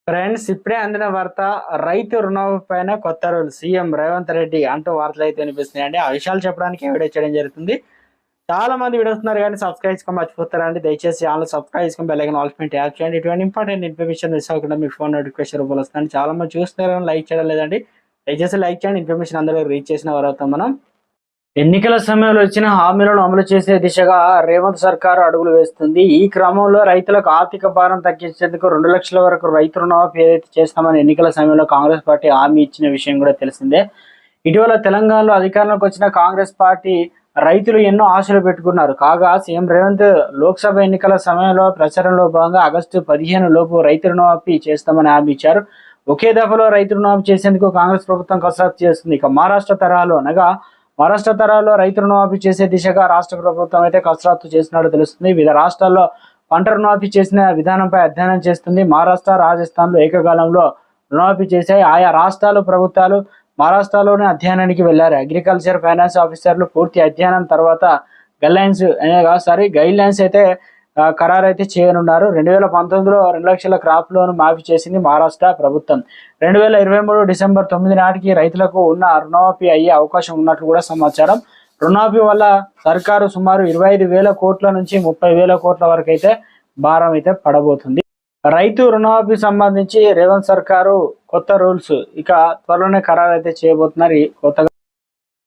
Friends, ఇప్పుడే అందిన వార్త. రైతు రుణమాఫీ పైన కొత్త రూల్ సీఎం రేవంత్ రెడ్డి అంటూ వార్తలు అయితే వినిపిస్తున్నాయండి. ఆ విషయాలు చెప్పడానికి వీడియో చేయడం జరుగుతుంది. చాలా మంది వీడియోస్తున్నారు కానీ సబ్స్క్రైబ్ చేసుకొని మర్చిపోతారండి. దయచేసి ఛానల్ సబ్స్క్రైబ్ చేసుకొని బెల్ ఐకాన్ ఆల్ పైన ట్యాప్ చేయండి. ఇటువంటి ఇంపార్టెంట్ ఇన్ఫర్మేషన్ మిస్ అవ్వకుండా మీ ఫోన్ నోటిఫికేషన్ రూపంలో వస్తుంది. చాలా మంది చూస్తున్నారు కానీ లైక్ చేయడం లేదండి. దయచేసి లైక్ చేయండి. ఇన్ఫర్మేషన్ అందరూ రీచ్ చేసిన వారు అవుతాం మనం. ఎన్నికల సమయంలో ఇచ్చిన హామీలను అమలు చేసే దిశగా రేవంత్ సర్కారు అడుగులు వేస్తుంది. ఈ క్రమంలో రైతులకు ఆర్థిక భారం తగ్గించేందుకు 2 లక్షల వరకు రైతు రుణమాఫీ ఏదైతే చేస్తామని ఎన్నికల సమయంలో కాంగ్రెస్ పార్టీ హామీ ఇచ్చిన విషయం కూడా తెలిసిందే. ఇటీవల తెలంగాణలో అధికారంలోకి వచ్చిన కాంగ్రెస్ పార్టీ రైతులు ఎన్నో ఆశలు పెట్టుకున్నారు. కాగా సీఎం రేవంత్ లోక్సభ ఎన్నికల సమయంలో ప్రచారంలో భాగంగా ఆగస్టు 15 లోపు రైతు రుణమాఫీ చేస్తామని హామీ ఇచ్చారు. ఒకే దఫలో రైతు రుణమాఫీ చేసేందుకు కాంగ్రెస్ ప్రభుత్వం కసరత్తు చేస్తుంది. ఇక మహారాష్ట్ర తరాల్లో రైతు రుణమాఫీ చేసే దిశగా రాష్ట్ర ప్రభుత్వం అయితే కసరత్తు చేసినట్టు తెలుస్తుంది. వివిధ రాష్ట్రాల్లో పంట రుణమాఫీ చేసిన విధానంపై అధ్యయనం చేస్తుంది. మహారాష్ట్ర, రాజస్థాన్లో ఏకకాలంలో రుణమాఫీ చేశాయి. ఆయా రాష్ట్రాలు ప్రభుత్వాలు మహారాష్ట్రలోనే అధ్యయనానికి వెళ్లారు. అగ్రికల్చర్ ఫైనాన్స్ ఆఫీసర్లు పూర్తి అధ్యయనం తర్వాత గైడ్ లైన్స్ అయితే ఖరారు అయితే చేయనున్నారు. 2019లో 2 లక్షల క్రాప్ లోన్ మాఫీ చేసింది మహారాష్ట్ర ప్రభుత్వం. 2023 డిసెంబర్ 9 నాటికి రైతులకు ఉన్న రుణమాఫీ అయ్యే అవకాశం ఉన్నట్లు కూడా సమాచారం. రుణమాఫీ వల్ల సర్కారు సుమారు 25,000 కోట్ల నుంచి 30,000 కోట్ల వరకు అయితే భారం అయితే పడబోతుంది. రైతు రుణమాఫీ సంబంధించి రేవంత్ సర్కారు కొత్త రూల్స్ ఇక త్వరలోనే ఖరారు అయితే చేయబోతున్నారు. కొత్తగా